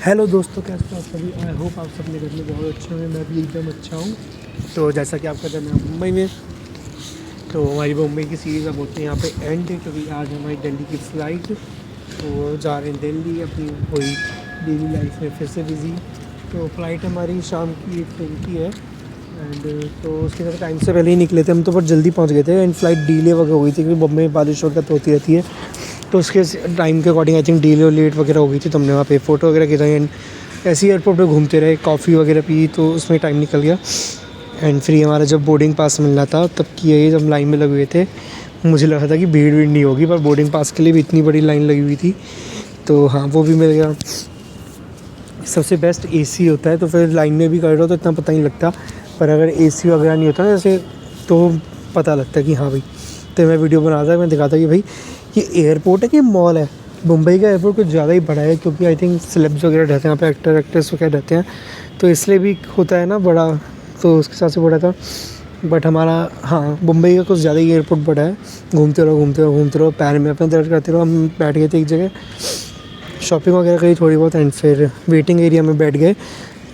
Hello दोस्तों, कैसे हो आप सभी। आई होप आप सब मेरे घर में बहुत अच्छे होंगे। मैं भी एकदम अच्छा हूँ। तो जैसा कि आपका जब मैं मुंबई में, तो हमारी मुंबई की सीरीज़ अब होती है यहाँ पे एंड, क्योंकि आज हमारी दिल्ली की फ़्लाइट। तो जा रहे हैं दिल्ली अपनी वही डेली लाइफ में फिर से बिज़ी। तो फ़्लाइट हमारी शाम की 8:20 है एंड तो उसके साथ टाइम से पहले ही निकले थे हम, तो बहुत जल्दी पहुँच गए थे एंड फ़्लाइट डिले वगैरह हो गई थी क्योंकि बम्बई में बारिश वगैरह तो होती रहती है। तो उसके टाइम के अकॉर्डिंग आई थिंक डिले और लेट वगैरह हो गई थी। तो हमने वहाँ पे फ़ोटो वगैरह खिंचाई एंड ऐसे ही एयरपोर्ट पे घूमते रहे, कॉफ़ी वगैरह पी, तो उसमें टाइम निकल गया। एंड फिर हमारा जब बोर्डिंग पास मिलना था तब की है, जब लाइन में लगे हुए थे, मुझे लगा था कि भीड़ नहीं होगी, पर बोर्डिंग पास के लिए भी इतनी बड़ी लाइन लगी हुई थी। तो हाँ, वो भी मिल गया। सबसे बेस्ट एसी होता है, तो फिर लाइन में भी खड़े रहो तो इतना पता नहीं लगता, पर अगर एसी वगैरह नहीं होता ना जैसे, तो पता लगता है कि हाँ भाई। तो मैं वीडियो बनाता है, मैं दिखाता कि भाई ये एयरपोर्ट है कि मॉल है। मुंबई का एयरपोर्ट कुछ ज़्यादा ही बड़ा है, क्योंकि आई थिंक सेलेब्स वगैरह रहते हैं यहाँ पे, एक्टर एक्ट्रेस वगैरह रहते हैं, तो इसलिए भी होता है ना बड़ा, तो उसके हिसाब से बड़ा था। बट हमारा, हाँ, मुंबई का कुछ ज़्यादा ही एयरपोर्ट बड़ा है। घूमते रहो घूमते रहो घूमते रहो, पैर में अपना दर्द करते रहो। हम बैठ गए थे एक जगह, शॉपिंग वगैरह करी थोड़ी बहुत एंड फिर वेटिंग एरिया में बैठ गए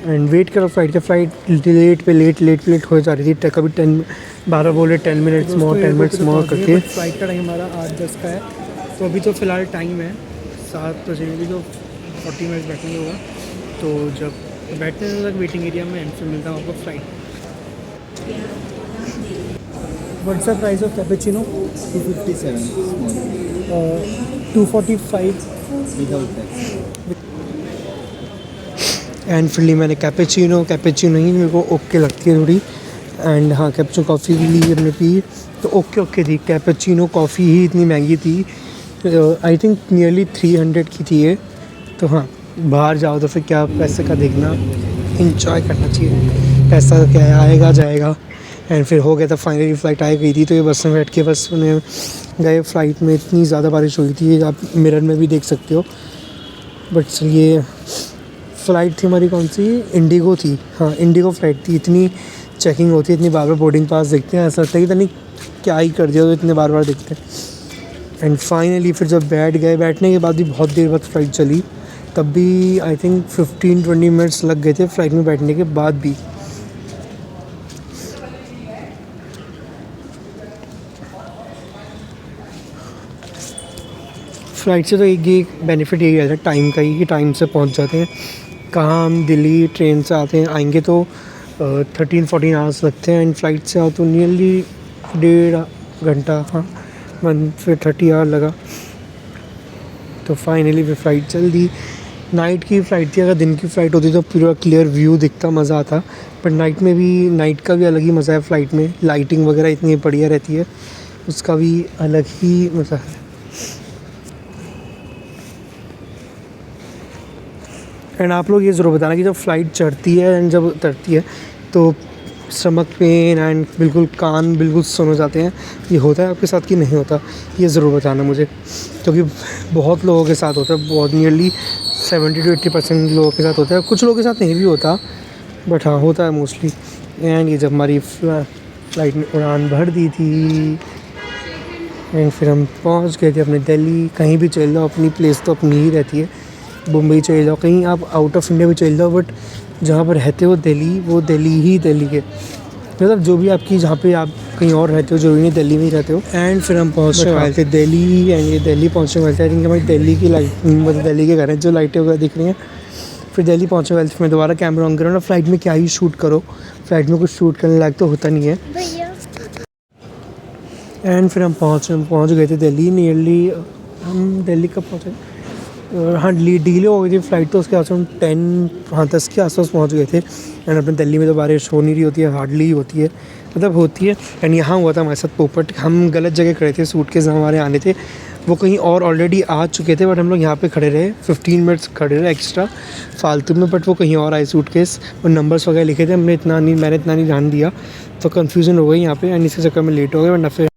एंड वेट करो फ्लाइट का। फ्लाइट लेट हो जा रही थी। कभी 12 बोले 10 मिनट्स मोर 10 मिनट्स मोर करके। फ़्लाइट का टाइम हमारा 8:10 का है, तो अभी तो फ़िलहाल टाइम है 7 बजे में भी, तो 40 मिनट्स बैठने होगा। तो जब बैठने तक वेटिंग एरिया में एंड फिर मिलता है आपको flight. What's the price of cappuccino? 257 small 245 without tax. And फिर ली मैंने कैपेचिनो ही मेरे को ओके लगती है थोड़ी। एंड हाँ, कैपेचिनो कॉफ़ी भी ली हमने पी, तो ओके थी। कैपेचिनो कॉफ़ी ही इतनी महंगी थी, आई थिंक नियरली 300 की थी ये। तो हाँ, बाहर जाओ तो फिर क्या, पैसे का देखना, इंजॉय करना चाहिए। पैसा क्या है, आएगा जाएगा। एंड फिर हो गया था फाइनली, फ़्लाइट आ गई थी। तो ये बस में बैठ के बस में गए। फ़्लाइट में इतनी ज़्यादा बारिश हुई थी, आप मिरर में भी देख सकते हो। बट ये फ़्लाइट थी हमारी, कौन सी, इंडिगो थी। हाँ, इंडिगो फ़्लाइट थी। इतनी चेकिंग होती है, इतनी बार बार बोर्डिंग पास देखते हैं, ऐसा लगता है कि नहीं क्या ही कर दिया, तो इतने बार बार देखते हैं। एंड फाइनली फिर जब बैठ गए, बैठने के बाद भी बहुत देर बाद फ़्लाइट चली, तब भी आई थिंक 15-20 मिनट्स लग गए थे फ़्लाइट में बैठने के बाद भी। फ़्लाइट से तो एक बेनिफिट यही है टाइम का ही, कि टाइम से पहुंच जाते हैं। कहाँ हम दिल्ली ट्रेन से आएंगे तो 13-14 आवर्स लगते हैं, एंड फ़्लाइट से आओ तो नियरली 1.5 घंटा, हाँ, फिर 30 आवर लगा। तो फाइनली फिर फ़्लाइट चल दी। नाइट की फ़्लाइट थी, अगर दिन की फ़्लाइट होती तो पूरा क्लियर व्यू दिखता, मज़ा आता। बट नाइट का भी अलग ही मज़ा है फ़्लाइट में। लाइटिंग वगैरह इतनी बढ़िया रहती है, उसका भी अलग ही मज़ा है। एंड आप लोग ये ज़रूर बताना कि जब फ़्लाइट चढ़ती है एंड जब उतरती है तो स्टमक पेन एंड बिल्कुल कान बिल्कुल सुन हो जाते हैं, ये होता है आपके साथ कि नहीं होता, ये ज़रूर बताना मुझे, क्योंकि बहुत लोगों के साथ होता है। बहुत नियरली 70-80% लोगों के साथ होता है। कुछ लोगों के साथ नहीं भी होता, बट हाँ, होता है मोस्टली। एंड ये जब हमारी फ़्लाइट ने उड़ान भर दी थी एंड फिर हम पहुँच गए थे अपने दिल्ली। कहीं भी चल जाओ, अपनी प्लेस तो अपनी ही रहती है। मुंबई चले जाओ, कहीं आप आउट ऑफ इंडिया भी चले जाओ, बट जहाँ पर रहते हो दिल्ली, वो दिल्ली ही दिल्ली के, मतलब जो भी आपकी, जहाँ पे आप कहीं और रहते हो, जो भी नहीं, दिल्ली में ही रहते हो। एंड फिर हम पहुँचने वाले थे दिल्ली, एंड ये दिल्ली पहुँचने वाले थे। आई थिंक हमारी दिल्ली की लाइट, मतलब दिल्ली के घर हैं जो लाइटें वगैरह दिख रही हैं। फिर दिल्ली पहुँचने वाले थे। मैं दोबारा कैमरा ऑन करूँ ना, फ़्लाइट में क्या ही शूट करो, फ़्लाइट में कुछ शूट करने लायक तो होता नहीं है। एंड फिर हम पहुँच गए थे दिल्ली। नियरली हम दिल्ली कब पहुँचे, हाँ, डिले हो गई थी फ़्लाइट, तो उसके आस हम 10 के आसपास पहुँच गए थे। एंड अपने दिल्ली में तो बारिश हो नहीं रही होती है, हार्डली होती है, मतलब होती है। एंड यहाँ हुआ था हमारे साथ पोपट। हम गलत जगह खड़े थे, सूटकेस हमारे आने थे, वो कहीं और ऑलरेडी आ चुके थे, बट हम लोग यहाँ पे खड़े रहे 15 मिनट्स खड़े रहे एक्स्ट्रा फालतू में। बट वो कहीं और आए सूटकेस, और नंबर्स वगैरह लिखे थे, मैंने इतना नहीं ध्यान दिया, तो कन्फ्यूज़न हो गई यहाँ पे, एंड इसी चक्कर में लेट हो गए। वरना फिर